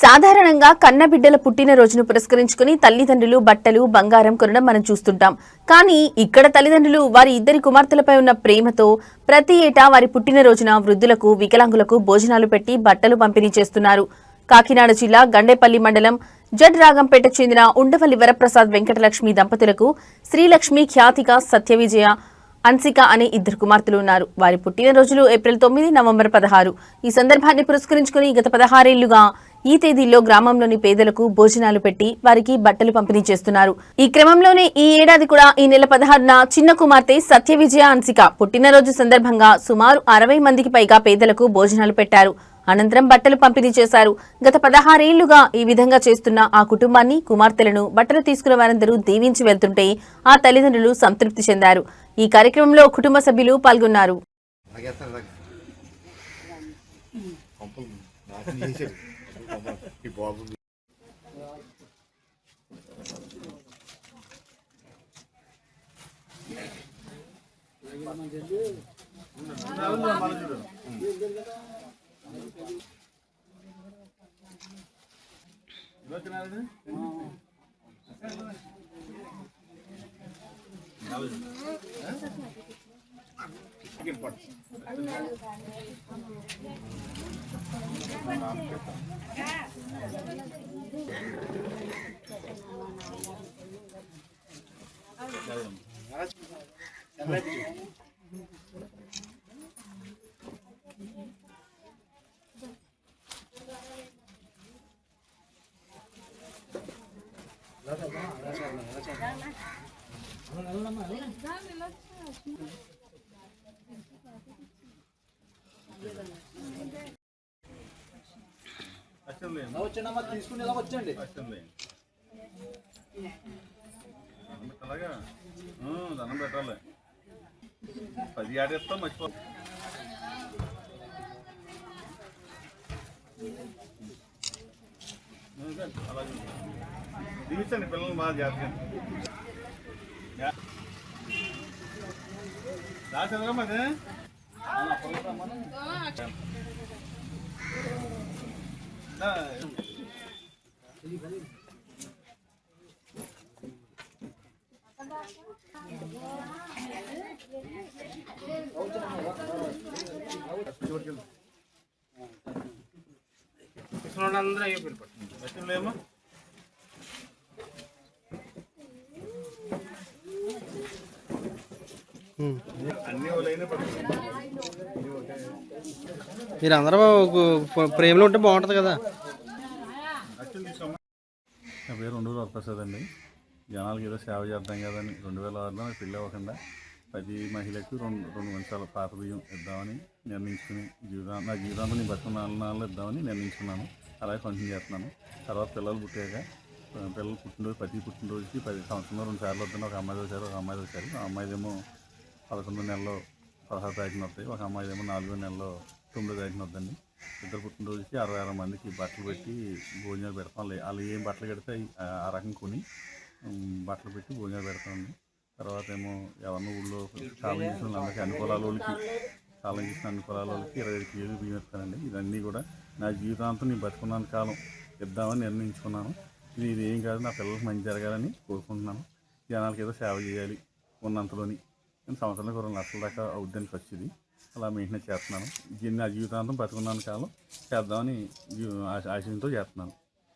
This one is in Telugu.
సాధారణంగా కన్నబిడ్డల పుట్టినరోజును పురస్కరించుకుని తల్లిదండ్రులు బట్టలు బంగారం కొనడం మనం చూస్తుంటాం. కానీ ఇక్కడ తల్లిదండ్రులు వారి ఇద్దరి కుమార్తెలపై ఉన్న ప్రేమతో ప్రతి ఏటా వారి పుట్టినరోజున వృద్ధులకు వికలాంగులకు భోజనాలు పెట్టి బట్టలు పంపిణీ చేస్తున్నారు. కాకినాడ జిల్లా గండేపల్లి మండలం జడ్ రాగంపేటకు చెందిన ఉండవల్లి వరప్రసాద్ వెంకటలక్ష్మి దంపతులకు శ్రీలక్ష్మి ఖ్యాతిక సత్యవిజయ అన్సిక అనే ఇద్దరు కుమార్తెలు ఉన్నారు. వారి పుట్టినరోజులు ఏప్రిల్ 9, నవంబర్ 16. ఈ సందర్భాన్ని పురస్కరించుకుని గత 16 ఏళ్లుగా ఈ తేదీల్లో గ్రామంలోని పేదలకు భోజనాలు పెట్టి వారికి బట్టలు పంపిణీ చేస్తున్నారు. ఈ క్రమంలోనే ఈ ఏడాది కూడా ఈ నెల 16న చిన్న కుమార్తె సత్యవిజయ అన్సిక పుట్టినరోజు సందర్భంగా సుమారు 60 మందికి పైగా పేదలకు భోజనాలు పెట్టారు. అనంతరం బట్టలు పంపిణీ చేశారు. గత 16 ఏళ్లుగా ఈ విధంగా చేస్తున్న ఆ కుటుంబాన్ని, కుమార్తెలను బట్టలు తీసుకున్న వారందరూ దీవించి వెళ్తుంటే ఆ తల్లిదండ్రులు సంతృప్తి చెందారు. ఈ కార్యక్రమంలో కుటుంబ సభ్యులు పాల్గొన్నారు. తీసుకుని ఇలా వచ్చండి. అలాగా దండం పెట్టాలి. 10 ఆడేస్తాం మర్చిపో. అలాగే దీవించండి పిల్లల్ని బాగా జాగ్రత్త. చదవమ్మా అదే అందరూ అయ్యే పేరు పట్టలేమా. మీరు అందరూ ప్రేమలో ఉంటే బాగుంటుంది కదా. నా పేరు ఉండవల్లి వరప్రసాద్ అండి. జనాలకి ఏదో సేవ చేద్దాం కదని 2006లో పెళ్ళి అవ్వకుండా 10 మహిళలకు 2 మంచాల పాత బియ్యం ఇద్దామని నిర్ణయించుకుని నా జీవితాంతం బతుకున్నాళ్ళు ఇద్దామని నిర్ణయించుకున్నాను. అలాగే ఫంక్షన్ చేస్తున్నాను. తర్వాత పిల్లలు పుట్టాక పిల్లలు పుట్టినరోజు ప్రతి పుట్టినరోజుకి 10 సంవత్సరంలో 2 సార్లు వద్దాను. ఒక అమ్మాయి వచ్చారు, ఒక అమ్మాయి వచ్చారు. ఆ అమ్మాయిదేమో 11 నెలలో 16 తారీఖున వస్తాయి. ఒక అమ్మాయిదేమో 4 నెలలో 9 తారీఖున వద్దండి. ఇద్దరు పుట్టినరోజుకి 60 మందికి బట్టలు పెట్టి భోజనాలు పెడతాం. వాళ్ళు ఏం బట్టలు కడితే ఆ రకం కొని బట్టలు పెట్టి భోజనాలు పెడతామండి. తర్వాత ఏమో ఎవరిని ఊళ్ళో కాలం చేసిన వాళ్ళకి అన్ని పొలాలకి కాలం చేసిన అన్ని పొలాలకి 25 కేజీలు బియ్యం ఇస్తానండి. ఇవన్నీ కూడా నా జీవితాంతం నేను బతుకున్నాను కాలం ఇద్దామని నిర్ణయించుకున్నాను. ఇది ఏం కాదు, నా పిల్లలకు మంచి జరగాలని కోరుకుంటున్నాను. జనాలకి ఏదో సేవ చేయాలి ఉన్నంతలోని. నేను సంవత్సరానికి 2 లక్షల దాకా అవుద్దని ఖర్చుది. అలా మెయింటెనెన్స్ చేస్తున్నాను. నా జీవితాంతం బతుకున్నాను కాలం చేద్దామని ఆశయంతో చేస్తున్నాను.